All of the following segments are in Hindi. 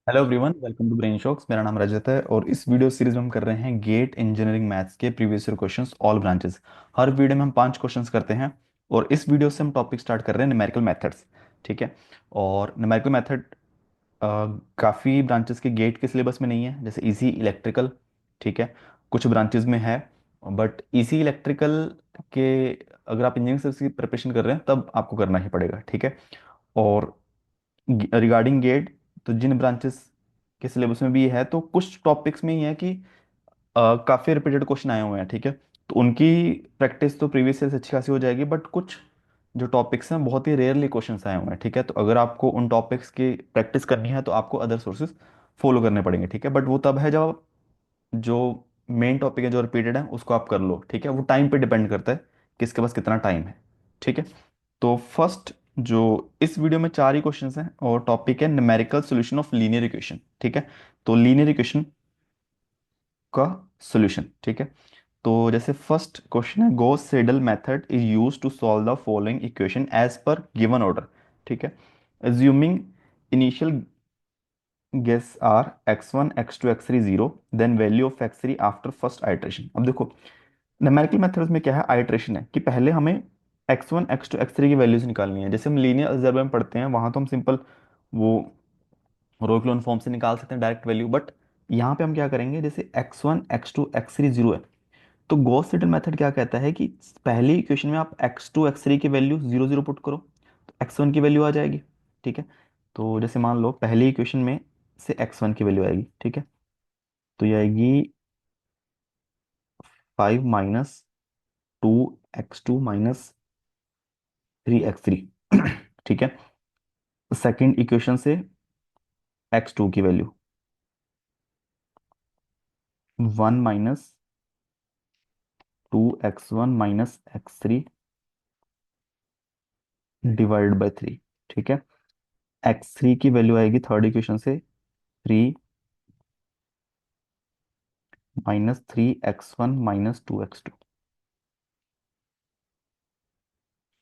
Hello everyone, welcome to Brain Shocks. मेरा नाम रजत है और इस वीडियो सीरीज में हम कर रहे हैं गेट इंजीनियरिंग मैथ्स के previous year questions all branches. हर वीडियो में हम 5 क्वेश्चंस करते हैं और इस वीडियो से हम टॉपिक स्टार्ट कर रहे हैं न्यूमेरिकल मेथड्स। ठीक है। और न्यूमेरिकल मेथड काफ़ी ब्रांचेस के गेट के सिलेबस में नहीं है, जैसे इजी इलेक्ट्रिकल। ठीक है। कुछ ब्रांचेस में है, बट इजी इलेक्ट्रिकल के अगर आप इंजीनियरिंग से प्रिपरेशन कर रहे हैं तब आपको करना ही पड़ेगा। ठीक है। और रिगार्डिंग गेट, तो जिन ब्रांचेस के सिलेबस में भी है तो कुछ टॉपिक्स में ही है कि काफ़ी रिपीटेड क्वेश्चन आए हुए हैं। ठीक है। तो उनकी प्रैक्टिस तो प्रीवियस से अच्छी खासी हो जाएगी, बट कुछ जो टॉपिक्स हैं बहुत ही रेयरली क्वेश्चंस आए हुए हैं। ठीक है। तो अगर आपको उन टॉपिक्स की प्रैक्टिस करनी है तो आपको अदर सोर्सेज फॉलो करने पड़ेंगे। ठीक है। बट वो तब है जब जो मेन टॉपिक है जो रिपीटेड है उसको आप कर लो। ठीक है। वो टाइम पे डिपेंड करता है किसके पास कितना टाइम है। ठीक है। तो फर्स्ट जो इस वीडियो में 4 ही क्वेश्चंस हैं और टॉपिक है numerical solution of linear equation. ठीक है। तो लीनियर इक्वेशन का सॉल्यूशन। ठीक है। तो जैसे फर्स्ट क्वेश्चन है, Gauss Seidel method is used to solve the following equation as per given order. ठीक है। Assuming initial guess are x1 x2 x3 0, then value of x3 after first iteration. अब देखो, न्यूमेरिकल मेथड्स में क्या है, आइट्रेशन है कि पहले हमें x1 x2 x3 की वैल्यूज निकालनी है। जैसे हम लीनियर अलजेब्रा में पढ़ते हैं वहां तो हम सिंपल वो रो क्लोन फॉर्म से निकाल सकते हैं डायरेक्ट वैल्यू, बट यहाँ पे हम क्या करेंगे, जैसे x1 x2 x3 0 है तो गॉस सीडल मेथड क्या कहता है कि पहली इक्वेशन में आप x2 x3 की वैल्यू 0 0 पुट करो तो x1 की वैल्यू आ जाएगी। ठीक है। तो जैसे मान लो पहली इक्वेशन में से x1 की वैल्यू आएगी। ठीक है। तो ये आएगी 5 - 2x2 - 3x3। ठीक है। सेकेंड इक्वेशन से x2 की value 1 - 2x1 - x3 divided by 3। ठीक है। x3 की वैल्यू आएगी थर्ड इक्वेशन से 3 - 3x1 - 2x2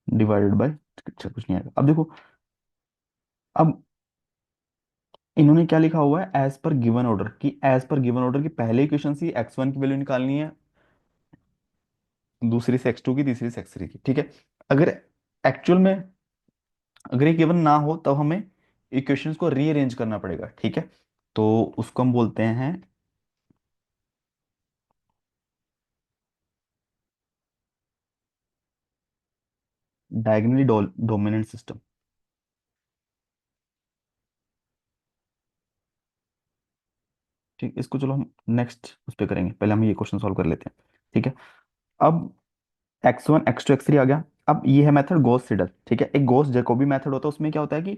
डिवाइडेड बाय, अच्छा कुछ नहीं आएगा। अब देखो, अब इन्होंने क्या लिखा हुआ है, एज पर गिवन ऑर्डर की, एज पर गिवन ऑर्डर की पहले इक्वेशन से x1 की वैल्यू निकालनी है, दूसरी से x2 की, तीसरी से x3 की। ठीक है। अगर एक्चुअल में अगर ये गिवन ना हो तब हमें इक्वेशंस को रीअरेंज करना पड़ेगा। ठीक है। तो उसको हम बोलते हैं डायगनली डोमिनेंट सिस्टम। ठीक, इसको चलो हम नेक्स्ट उस पर करेंगे, पहले हम ये क्वेश्चन सॉल्व कर लेते हैं। ठीक है। अब x1 x2 x3 आ गया। अब ये है मेथड गॉस सिडल। ठीक है। एक गॉस जैकोबी मेथड होता है, उसमें क्या होता है कि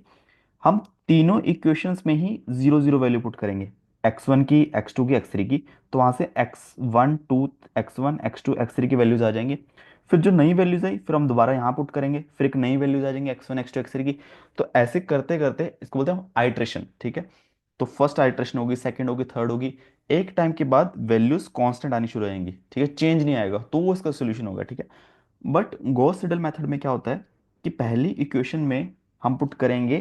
हम तीनों इक्वेशंस में ही 0 0 वैल्यू पुट करेंगे, x1 की, x2 की, x3 की। तो वहां से x1 2 x1 x2 x3 की वैल्यूज आ जाएंगी। फिर जो नई वैल्यूज आई फिर हम दोबारा यहाँ पुट करेंगे, फिर एक नई वैल्यूज आ जाएंगी x1 x2 x3 की। तो ऐसे करते करते इसको बोलते हैं आइट्रेशन। ठीक है। तो फर्स्ट आइट्रेशन होगी, सेकंड होगी, थर्ड होगी। एक टाइम के बाद वैल्यूज कांस्टेंट आनी शुरू हो जाएंगी। ठीक है। चेंज नहीं आएगा तो वो इसका सोल्यूशन होगा। ठीक है। बट गॉस सिडल मेथड में क्या होता है कि पहली इक्वेशन में हम पुट करेंगे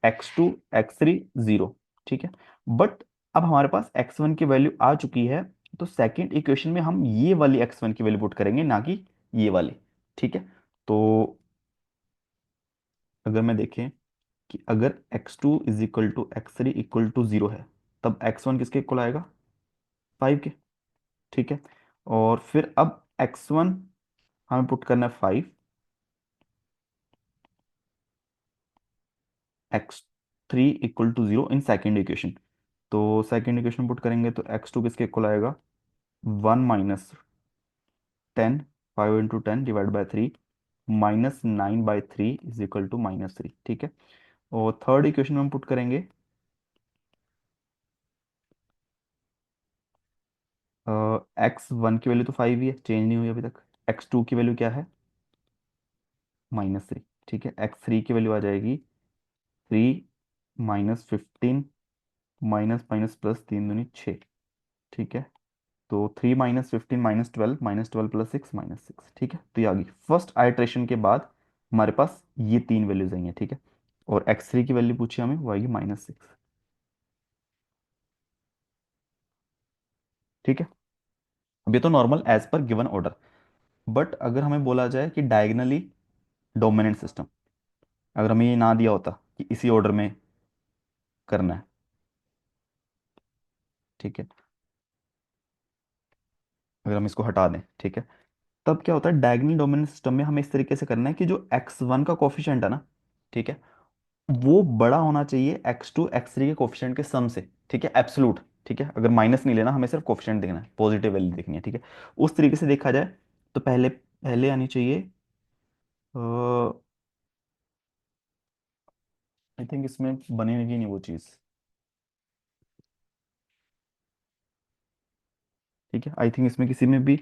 x2 x3 0। ठीक है। बट अब हमारे पास x1 की वैल्यू आ चुकी है, तो सेकंड इक्वेशन में हम ये वाली x1 की वैल्यू पुट करेंगे, ना कि ये वाली। ठीक है। तो अगर मैं देखें कि अगर x2 is equal to x3 equal to 0 है, तब x1 किसके इक्वल आएगा, 5 के। ठीक है। और फिर अब x1 हमें पुट करना है 5, x3 equal to 0 in second equation. तो सेकेंड इक्वेशन पुट करेंगे तो x2 किसके इक्वल आएगा, 1 - 10, 5 × 10 divide by 3, -9/3 is equal to -3। ठीक है। और थर्ड इक्वेशन में हम पुट करेंगे x1 की वैल्यू तो 5 ही है, चेंज नहीं हुई अभी तक। x2 की वैल्यू क्या है, -3। ठीक है। x3 की वैल्यू आ जाएगी 3 - 15, माइनस माइनस प्लस 3 दूनी 6। ठीक है। तो 3 - 15 -12, -12 + 6 -6। ठीक है। तो ये आ गई फर्स्ट आइट्रेशन के बाद हमारे पास ये तीन वैल्यूज आई हैं। ठीक है। और x3 की वैल्यू पूछी हमें, वो आएगी -6। ठीक है। अब ये तो normal as per given order, but अगर हमें बोला जाए कि डायगनली डोमिनेंट सिस्टम, अगर हमें ये ना दिया होता कि इसी ऑर्डर में करना है, ठीक है, अगर हम इसको हटा दें, ठीक है, तब क्या होता है डायगनल डोमिनेंट सिस्टम में हमें इस तरीके से करना है कि जो x1 का कोफिशिएंट है ना, ठीक है, वो बड़ा होना चाहिए x2 x3 के कोफिशिएंट के सम से, ठीक है, एब्सोलूट, ठीक है, अगर माइनस नहीं लेना, हमें सिर्फ कोफिशिएंट देखना है, पॉजिटिव वैल्यू देखनी है, ठीक है। उस तरीके से देखा जाए तो पहले पहले आनी चाहिए, आई थिंक इसमें बनेगी नहीं वो चीज़, ठीक है, आई थिंक इसमें किसी में भी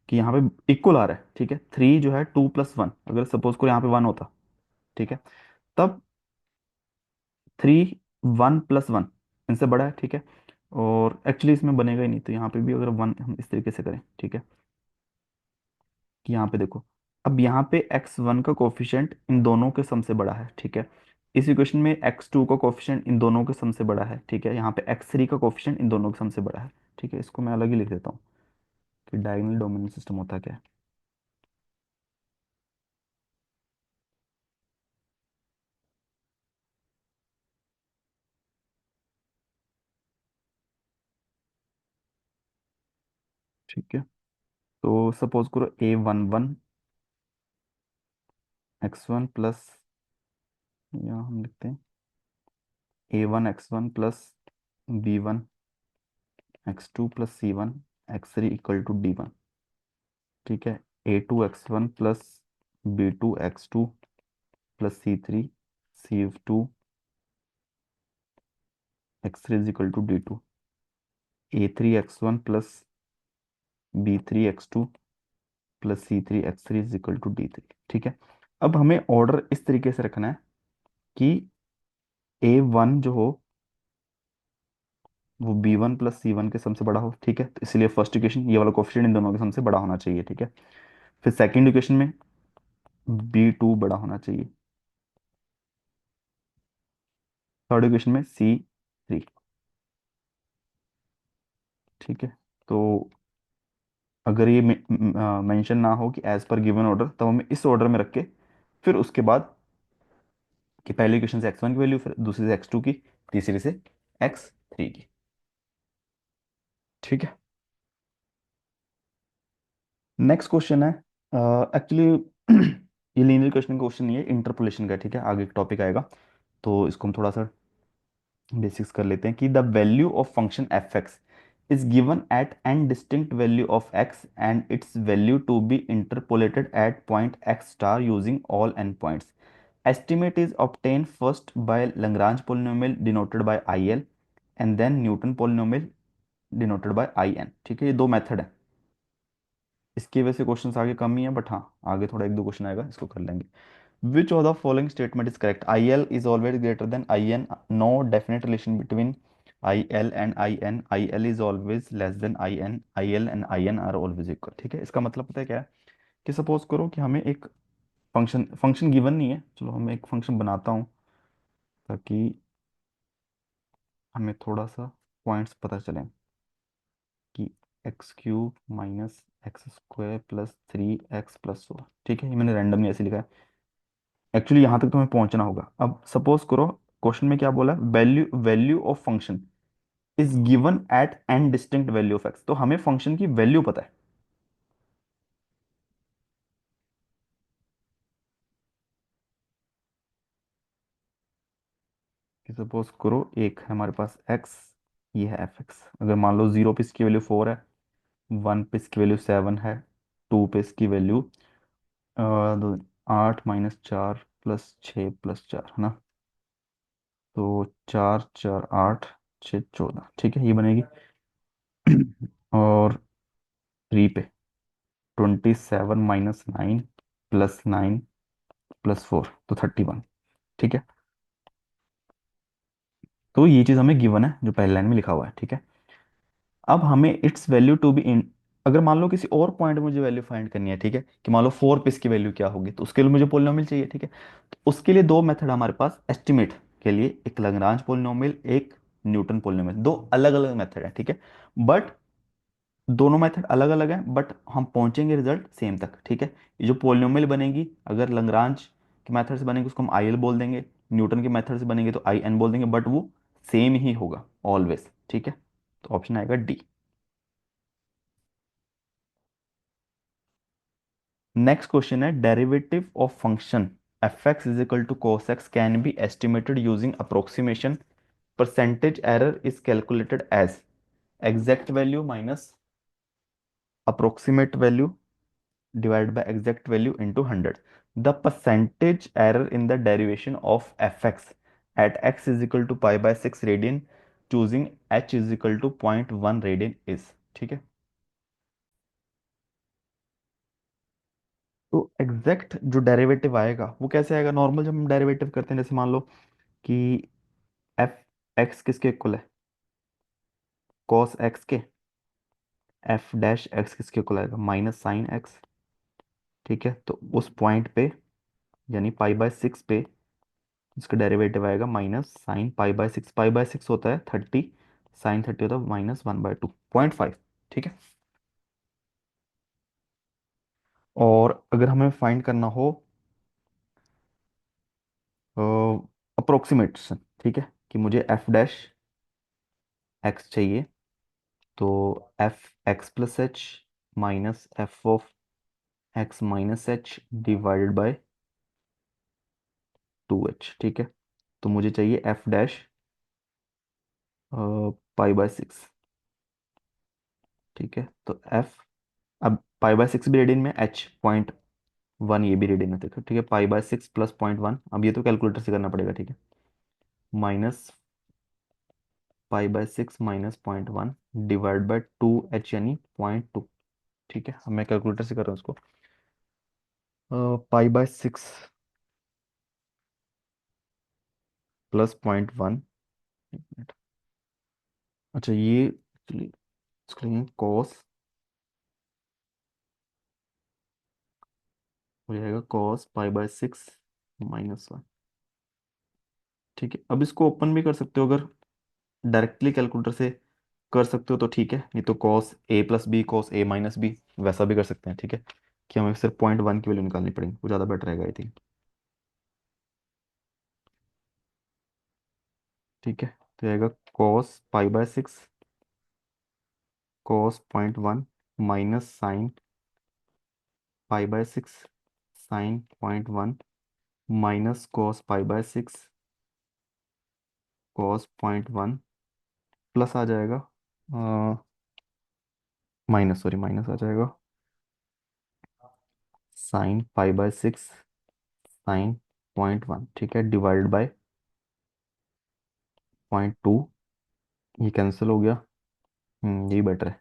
कि यहाँ पे इक्वल आ रहा है, ठीक है, 3 जो है 2+1, अगर सपोज को यहाँ पे 1 होता, ठीक है, तब 3 1+1 इनसे बड़ा है, ठीक है, और एक्चुअली इसमें बनेगा ही नहीं, तो यहाँ पे भी अगर 1 हम इस तरीके से करें, ठीक है, कि यहाँ पे देखो, अब यहाँ पे x1 का कोफिशिएंट इन दोनों के सम से बड़ा है, ठीक है, इस इक्वेशन में x2 का कोफिशिएंट इन दोनों के सम से बड़ा है, ठीक है, यहाँ पे x3 का कोफिशिएंट इन दोनों के सम से बड़ा है, ठीक है, इसको मैं अलग ही लिख देता हूँ कि डायगोनल डोमिनेंट सिस्टम होता क्या है। ठीक है, तो सपोज करो A11 x1 प्लस, यहाँ हम लिखते हैं A1 x1 plus B1 x2 plus C1 x3 equal to D1, ठीक है, A2 x1 plus B2 x2 plus C3 is equal to D2, A3 x1 plus B3 x2 plus C3 is equal to D3, ठीक है। अब हमें ऑर्डर इस तरीके से रखना है कि A1 जो हो वो B1 प्लस C1 के सम से बड़ा हो, ठीक है, तो इसलिए फर्स्ट इक्वेशन ये वाला कोफिशिएंट इन दोनों के सम से बड़ा होना चाहिए, ठीक है। फिर सेकंड इक्वेशन में B2 बड़ा होना चाहिए, थर्ड इक्वेशन में C3, ठीक है। तो अगर ये मेंशन ना हो कि एज पर गिवन ऑर्डर, तब हमें इस ऑर्डर में रख के फिर उसके बाद कि पहली इक्वेशन से x1 की वैल्यू, फिर दूसरी से x2 की, तीसरी से x3 की, ठीक है। नेक्स्ट क्वेश्चन है, एक्चुअली ये लीनियर क्वेश्चन क्वेश्चन नहीं है, इंटरपोलेशन का, ठीक है, आगे एक टॉपिक आएगा, तो इसको हम थोड़ा सा बेसिक्स कर लेते हैं कि the value of function F x is given at N distinct value of X and its value to be interpolated at point X star using all N points, estimate is obtained first by Lagrange polynomial denoted by IL and then Newton polynomial denoted by IN, ठीक है, ये दो मेथड है, इसकी वजह से क्वेश्चन आगे कम ही है, बट हाँ आगे थोड़ा एक दो क्वेश्चन आएगा, इसको कर लेंगे। Which of the following statement is correct, I L is always greater than I N, no definite relation between I L and I L is always less than I L and I N are always equal, ठीक है। इसका मतलब पता है क्या है कि सपोज करो कि हमें एक फंक्शन गिवन नहीं है, चलो हम एक फंक्शन बनाता हूँ ताकि हमें थोड़ा सा पॉइंट्स पता चले, कि x³ - x² प्लस 3x+4, ठीक है, ये मैंने रैंडमली ऐसे लिखा है, एक्चुअली यहाँ तक तुम्हें पहुंचना होगा। अब सपोज करो क्वेश्चन में क्या बोला, value value of function is given at N distinct value of x, तो हमें फंक्शन की वैल्यू पता है, कि सपोज करो एक है हमारे पास x, ये है एफ एक्स, अगर मान लो 0 पे इसकी वैल्यू 4 है, 1 पे इसकी वैल्यू 7 है, 2 पे इसकी वैल्यू 8 - 4 + 6 + 4 है ना, तो 4 4 8 6 14, ठीक है, ये बनेगी। और 3 पे 27 - 9 + 9 + 4, तो 31, ठीक है। तो ये चीज़ हमें गिवन है जो पहले लाइन में लिखा हुआ है, ठीक है। अब हमें its value to be in, अगर मान लो किसी और पॉइंट में मुझे वैल्यू फाइंड करनी है, ठीक है, कि मान लो 4 पे इसकी वैल्यू क्या होगी, तो उसके लिए मुझे पोलिनोमियल चाहिए, ठीक है। तो उसके लिए दो मेथड हमारे पास एस्टिमेट के लिए, एक लैग्रांज पोलिनोमियल, एक न्यूटन पोलिनोमियल, दो अलग अलग मेथड है, ठीक है। बट दोनों मेथड अलग अलग हैं बट हम पहुंचेंगे रिजल्ट सेम तक, ठीक है। ये जो पोलिनोमियल बनेगी, अगर लैग्रांज के मेथड से बनेगी उसको हम आई एल बोल देंगे, न्यूटन के मेथड से बनेंगे तो आई एन बोल देंगे, बट वो सेम ही होगा ऑलवेज, ठीक है। तो ऑप्शन आएगा डी। नेक्स्ट क्वेश्चन है, derivative of function F x is equal to cos x can be estimated using approximation, percentage error is calculated as exact value minus approximate value divided by exact value into 100. The percentage error in the derivation of fx at x is equal to pi by 6 radian choosing h is equal to 0.1 radian is, ठीक है। तो एग्जैक्ट जो डेरिवेटिव आएगा वो कैसे आएगा, नॉर्मल जब हम डेरिवेटिव करते हैं, जैसे मान लो कि एफ एक्स किसके इक्वल है, कॉस एक्स के, एफ डैश एक्स किसके इक्वल आएगा, माइनस साइन एक्स, ठीक है। तो उस पॉइंट पे यानी पाई बाय सिक्स पे इसका डेरिवेटिव आएगा minus sine pi by six, pi by six होता है 30, साइन 30 होता है -1/2.5, ठीक है। और अगर हमें फाइंड करना हो अप्रोक्सीमेशन, ठीक है, कि मुझे एफ डैश एक्स चाहिए, तो F x plus H minus F of x minus H divided by 2h, ठीक है। तो मुझे चाहिए F dash pi by six, ठीक है। तो एफ, अब पाई बाय सिक्स भी रेडियन में, एच पॉइंट वन ये भी रेडियन में, देखो ठीक है, पाई बाय सिक्स प्लस 0.1, अब ये तो कैलकुलेटर से करना पड़ेगा, ठीक है, minus pi by six minus 0.1 divide bye 2h यानी 0.2, ठीक है। अब मैं कैलकुलेटर से कर रहा हूँ उसको, पाई बाय सिक्स प्लस 0.1, अच्छा ये actually इसको लेंगे कॉस, हो जाएगा कॉस पाई बाय सिक्स -1, ठीक है। अब इसको ओपन भी कर सकते हो, अगर डायरेक्टली कैलकुलेटर से कर सकते हो तो ठीक है, नहीं तो cos A plus B cos A minus B वैसा भी कर सकते हैं, ठीक है, कि हमें सिर्फ 0.1 की वैल्यू निकालनी पड़ेगी, वो ज़्यादा बेटर रहेगा आई थिंक, ठीक है। तो आएगा cos pi by six cos 0.1 minus sine pi by six sine 0.1 minus cos pi by six cos 0.1 plus आ जाएगा माइनस, सॉरी माइनस आ जाएगा sine pi by six sine 0.1, ठीक है, डिवाइडेड बाय 0.2, ये कैंसिल हो गया, यही बेटर है।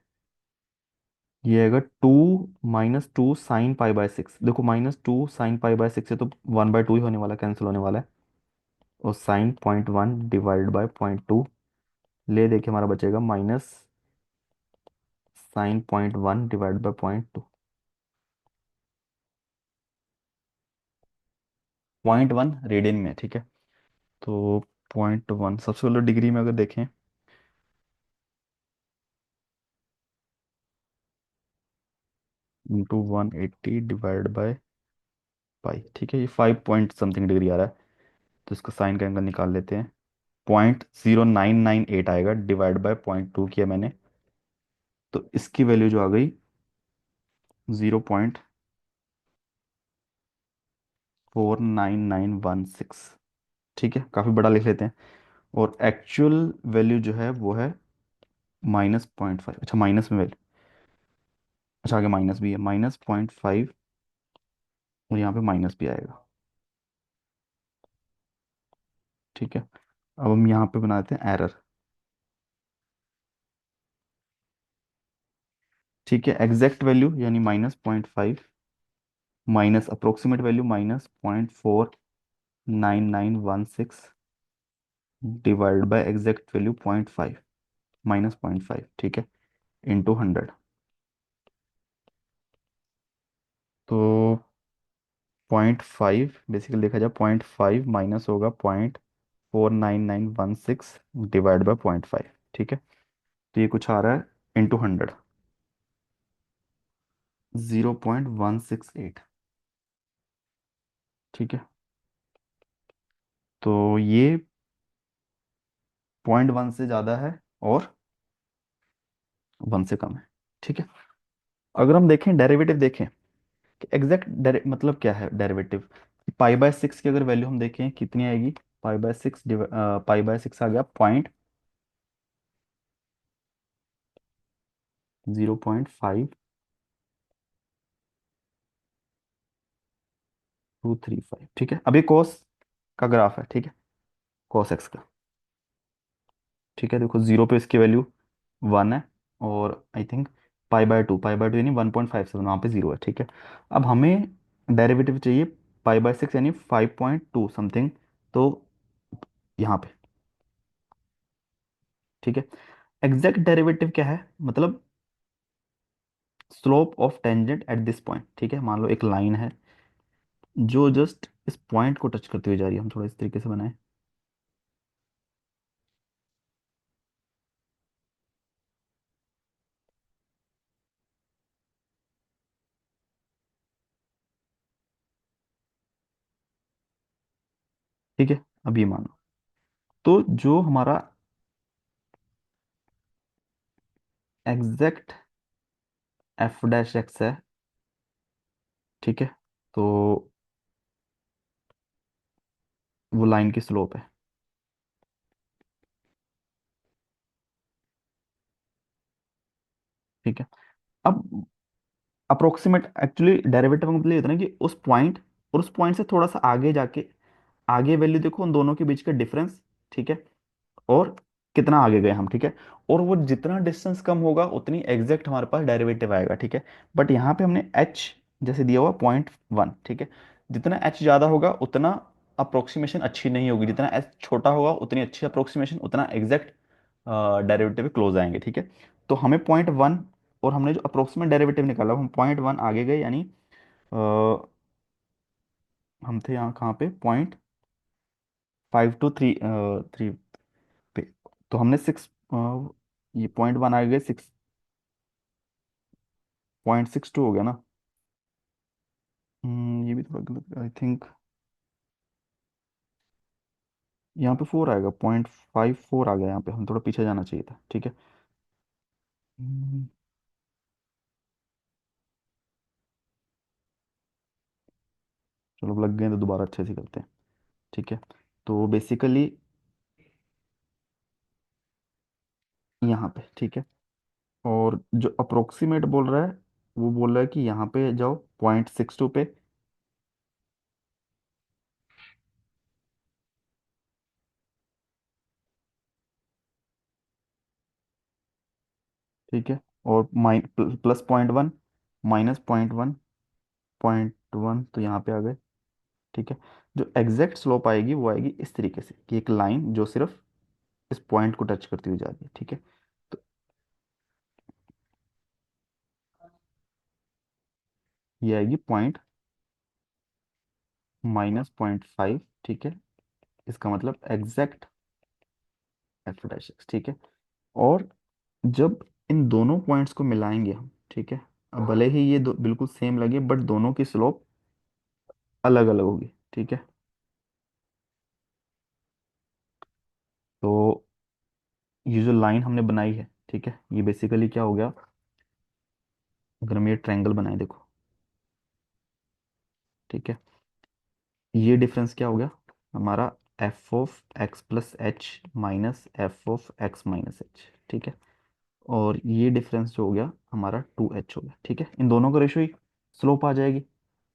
ये आएगा two minus two sine pi by six, देखो -2 साइन पाई बाय सिक्स है तो 1/2 ही होने वाला, कैंसिल होने वाला है, और साइन 0.1 डिवाइड बाय 0.2, ले देखिए हमारा बचेगा minus sine 0.1 divide by 0.2, 0.1 radian में, ठीक है। तो 0.1 सबसे पहले डिग्री में अगर देखें, इंटू 180 डिवाइड बाय पाई, ठीक है, ये 5 पॉइंट समथिंग डिग्री आ रहा है, तो इसका साइन का एंगल निकाल लेते हैं, 0.0998 आएगा, डिवाइड बाय 0.2 किया मैंने, तो इसकी वैल्यू जो आ गई 0.49916, ठीक है, काफ़ी बड़ा लिख लेते हैं, और एक्चुअल वैल्यू जो है वो है -0.5, अच्छा माइनस में वैल्यू, अच्छा आगे माइनस भी है, -0.5, और यहाँ पे माइनस भी आएगा, ठीक है। अब हम यहाँ पे बनाते हैं एरर, ठीक है, एग्जैक्ट वैल्यू यानी -0.5 minus approximate value -0.49916 divide by exact value 0.5 -0.5, ठीक है, इंटू 100, तो 0.5 बेसिकली देखा जाए 0.5 माइनस होगा 0.49916 डिवाइड बाय 0.5, ठीक है। तो ये कुछ आ रहा है इंटू 100, 0.168। ठीक है, तो ये 0.1 से ज़्यादा है और 1 से कम है। ठीक है, अगर हम देखें डेरिवेटिव देखें कि एग्जैक्ट मतलब क्या है डेरिवेटिव। पाई बाय 6 की अगर वैल्यू हम देखें कितनी आएगी, पाई बाय 6 आ गया 0.5235। ठीक है, अभी कॉस का ग्राफ है। ठीक है, कॉस एक्स का। ठीक है, देखो जीरो पे इसकी वैल्यू 1 है, और I think pi by two यानी 1.57, वहाँ पे जीरो है। ठीक है, अब हमें डेरिवेटिव चाहिए पाई बाय 6 यानी 5.2 समथिंग, तो यहाँ पे। ठीक है, एग्जैक्ट डेरिवेटिव क्या है, मतलब slope of tangent at this point. ठीक है, मान लो एक लाइन है जो जस्ट इस पॉइंट को टच करती हुई जा रही है, हम थोड़ा इस तरीके से बनाए। ठीक है, अब ये मानो, तो जो हमारा एग्जैक्ट एफ डैश एक्स है। ठीक है, तो वो लाइन की स्लोप है। ठीक है, अब अप्रोक्सीमेट एक्चुअली डेरिवेटिव का मतलब ये होता है ना कि उस पॉइंट और उस पॉइंट से थोड़ा सा आगे जाके आगे वैल्यू देखो उन दोनों के बीच का डिफरेंस। ठीक है, और कितना आगे गए हम। ठीक है, और वो जितना डिस्टेंस कम होगा उतनी एग्जैक्ट हमारे पास डेरिवेटिव आएगा। ठीक है, बट यहाँ पे हमने एच जैसे दिया हुआ 0.1। ठीक है, जितना एच ज़्यादा होगा उतना अप्रोक्सीमेशन अच्छी नहीं होगी, जितना एच छोटा होगा उतनी अच्छी अप्रोक्सीमेशन, उतना एग्जैक्ट डेरिवेटिव क्लोज आएंगे। ठीक है, तो हमें 0.1, और हमने जो अप्रोक्सीमेट डेरिवेटिव निकाला हम 0.1 आगे गए, यानी अ, हम थे यहाँ कहाँ पे, 0.5 to 3 पे, तो हमने 6, ये 0.1 आ गए, 6.62 हो गया ना। ये भी थोड़ा गलत आई थिंक, यहाँ पे 4 आएगा, 0.54 आ गया, यहाँ पे हम थोड़ा पीछे जाना चाहिए था। ठीक है, हम्म, चलो अब लग गए तो दोबारा अच्छे से करते हैं। ठीक है, तो बेसिकली यहाँ पे। ठीक है, और जो अप्रोक्सीमेट बोल रहा है वो बोल रहा है कि यहाँ पे जाओ 0.62 पे। ठीक है, और प्लस 0.1 माइनस 0.1, 0.1 तो यहाँ पे आ गए। ठीक है, जो एग्जैक्ट स्लोप आएगी वो आएगी इस तरीके से कि एक लाइन जो सिर्फ इस पॉइंट को टच करती हुई जा रही है। ठीक है, तो ये आएगी पॉइंट -0.5। ठीक है, इसका मतलब एग्जैक्ट एफ डैश एक्स। ठीक है, और जब इन दोनों पॉइंट्स को मिलाएंगे हम। ठीक है, अब भले ही ये बिल्कुल सेम लगे बट दोनों की स्लोप अलग अलग होगी। ठीक है, तो ये जो लाइन हमने बनाई है, ठीक है, ये बेसिकली क्या हो गया, अगर हम ये ट्रायंगल बनाए देखो। ठीक है, ये डिफरेंस क्या हो गया हमारा, F of x plus H minus F of x minus H. ठीक है, और ये डिफरेंस जो हो गया हमारा 2h हो गया। ठीक है, इन दोनों का रेशो ही स्लोप आ जाएगी,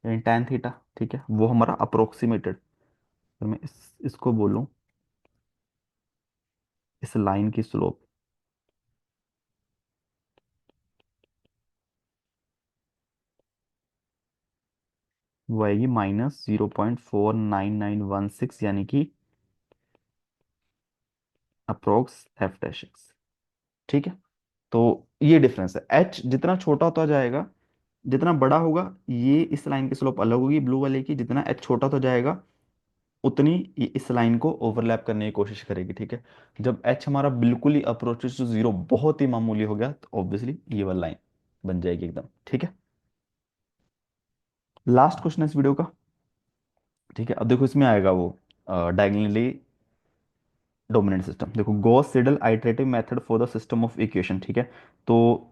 यानी tan थीटा। ठीक है, वो हमारा अप्रोक्सीमेटेड, अगर मैं इसको बोलूँ, इस लाइन की स्लोप वो आएगी -0.49916, यानी कि अप्रोक्स एफ डैश एक्स। ठीक है, तो ये डिफरेंस है। एच जितना छोटा होता जाएगा, जितना बड़ा होगा, ये इस लाइन की स्लोप अलग होगी ब्लू वाले की, जितना एच छोटा होता जाएगा उतनी ये इस लाइन को ओवरलैप करने की कोशिश करेगी। ठीक है, जब एच हमारा बिल्कुल ही अप्रोचेस टू जीरो, बहुत ही मामूली हो गया, तो ऑब्वियसली ये वाला लाइन बन जाएगी एकदम। ठीक है, लास्ट क्वेश्चन है इस वीडियो का। ठीक है, अब देखो इसमें आएगा वो डायगोनली डोमिनेंट सिस्टम। देखो Gauss Seidel iterative method for the system of equation. ठीक है, तो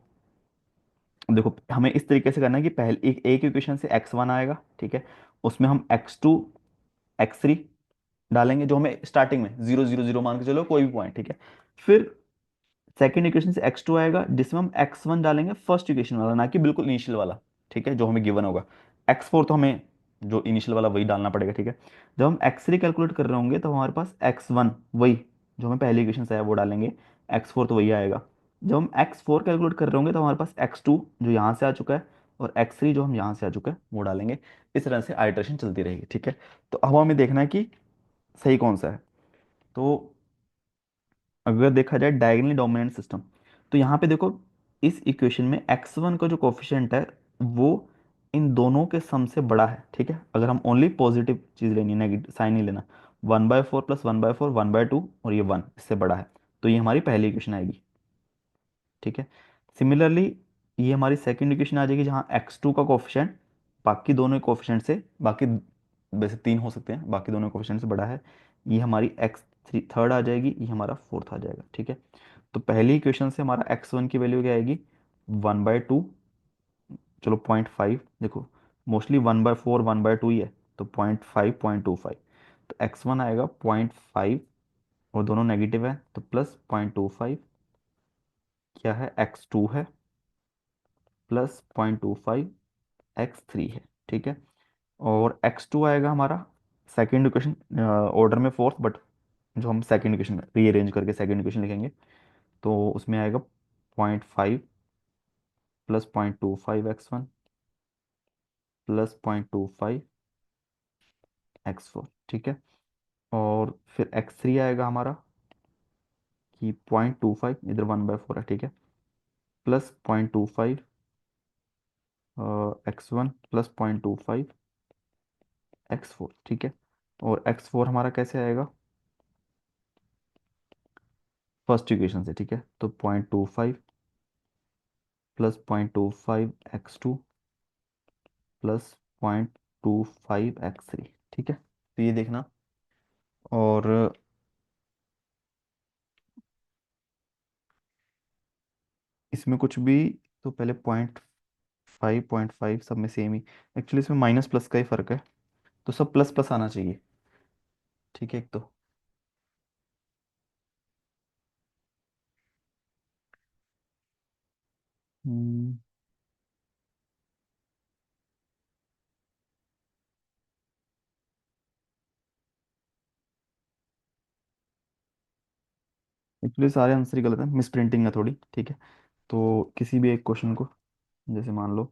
देखो हमें इस तरीके से करना है कि पहले एक इक्वेशन से x1 आएगा। ठीक है, उसमें हम x2 x3 डालेंगे, जो हमें स्टार्टिंग में 0 0 0 मान के चलो कोई भी पॉइंट। ठीक है, फिर सेकेंड इक्वेशन से x2 आएगा, जिसमें हम x1 डालेंगे फर्स्ट इक्वेशन वाला, ना कि बिल्कुल इनिशियल वाला। ठीक है, जो हमें गिवन होगा। x4 तो हमें जो इनिशियल वाला वही डालना पड़ेगा। ठीक है, जब हम x3 कैलकुलेट कर रहे होंगे तो हमारे पास x1 वही जो हमें पहली इक्वेशन से आया वो डालेंगे, x4 तो वही आएगा। जब हम x4 कैलकुलेट कर रहे होंगे तो हमारे पास x2 जो यहाँ से आ चुका है और x3 जो हम यहाँ से आ चुका है वो डालेंगे। इस तरह से आइटरेशन चलती रहेगी। ठीक है, तो अब हमें देखना है कि सही कौन सा है। तो अगर देखा जाए डायगोनली डोमिनेंट सिस्टम, तो यहाँ पे देखो इस इक्वेशन में x1 का जो कोफिशिएंट है वो इन दोनों के सम से बड़ा है। ठीक है, अगर हम ओनली पॉजिटिव चीज लेनी है, नेगेटिव साइन नहीं लेना, 1/4 प्लस 1/4 1/2 और ये 1 इससे बड़ा है, तो ये हमारी पहली इक्वेशन आएगी। ठीक है, सिमिलरली ये हमारी सेकंड इक्वेशन आ जाएगी जहाँ x2 का कोफिशिएंट बाकी दोनों कोफिशिएंट से, बाकी वैसे तीन हो सकते हैं, बाकी दोनों कोफिशिएंट से बड़ा है। ये हमारी x3 थर्ड आ जाएगी, ये हमारा फोर्थ आ जाएगा। ठीक है, तो पहली इक्वेशन से हमारा x1 की वैल्यू क्या आएगी, 1/2, चलो 0.5, देखो मोस्टली 1/4 1/2 ही है, तो 0.5 0.25, तो x1 आएगा 0.5 और दोनों नेगेटिव है तो प्लस 0.25 क्या है, x2 है प्लस 0.25 x3 है। ठीक है, और x2 आएगा हमारा सेकेंड इक्वेशन, ऑर्डर में फोर्थ, बट जो हम सेकेंड इक्वेशन में रीअरेंज करके सेकेंड इक्वेशन लिखेंगे तो उसमें आएगा 0.5 प्लस 0.25 x1 प्लस 0.25 x4। ठीक है, और फिर x3 आएगा हमारा कि 0.25, इधर 1/4 है। ठीक है, प्लस 0.25 x1 प्लस 0.25 x4। ठीक है, और x4 हमारा कैसे आएगा, फर्स्ट इक्वेशन से। ठीक है, तो 0.25 प्लस 0.25 x2 प्लस 0.25 x3। ठीक है, तो ये देखना, और इसमें कुछ भी, तो पहले 0.5 सब में सेम ही, एक्चुअली इसमें माइनस प्लस का ही फर्क है, तो सब प्लस प्लस आना चाहिए। ठीक है, एक तो एक्चुअली सारे आंसर ही गलत है, मिस प्रिंटिंग है थोड़ी। ठीक है, तो किसी भी एक क्वेश्चन को, जैसे मान लो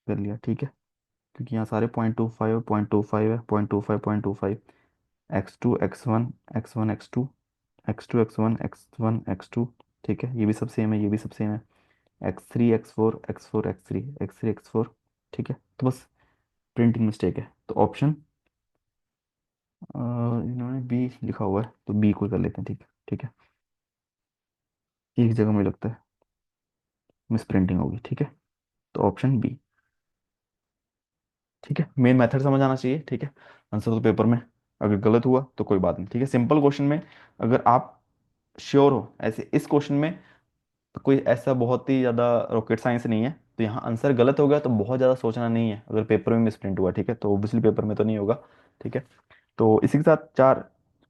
कर लिया। ठीक है, क्योंकि यहाँ सारे 0.25 0.25 है, 0.25 0.25, x2 x1 x1 x2 x2 x1 x1 x2। ठीक है, ये भी सब सेम है, ये भी सब सेम है, x3 x4 ठीक है, तो बस प्रिंटिंग मिस्टेक है। तो ऑप्शन इन्होंने बी लिखा हुआ है तो बी को कर लेते हैं। ठीक है, ठीक है, एक जगह मुझे लगता है मिस प्रिंटिंग होगी। ठीक है, तो ऑप्शन बी। ठीक है, मेन मेथड समझ आना चाहिए। ठीक है, आंसर तो पेपर में अगर गलत हुआ तो कोई बात नहीं। ठीक है, सिंपल क्वेश्चन में अगर आप श्योर हो, ऐसे इस क्वेश्चन में तो कोई ऐसा बहुत ही ज़्यादा रॉकेट साइंस नहीं है, तो यहाँ आंसर गलत हो गया तो बहुत ज़्यादा सोचना नहीं है, अगर पेपर में मिसप्रिंट हुआ। ठीक है, तो ऑब्वियसली पेपर में तो नहीं होगा। ठीक है, तो इसी के साथ चार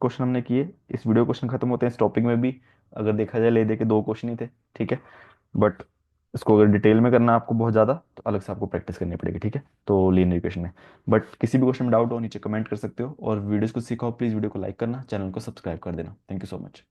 क्वेश्चन हमने किए, इस वीडियो क्वेश्चन खत्म होते हैं। इस टॉपिक में भी अगर देखा जाए ले दे के दो क्वेश्चन ही थे। ठीक है, बट इसको अगर डिटेल में करना है आपको बहुत ज़्यादा, तो अलग से आपको प्रैक्टिस करनी पड़ेगी। ठीक है, तो लीनियर इक्वेशन में, बट किसी भी क्वेश्चन में डाउट हो नीचे कमेंट कर सकते हो, और वीडियोस को सीखो प्लीज़ वीडियो को लाइक करना, चैनल को सब्सक्राइब कर देना। Thank you so much.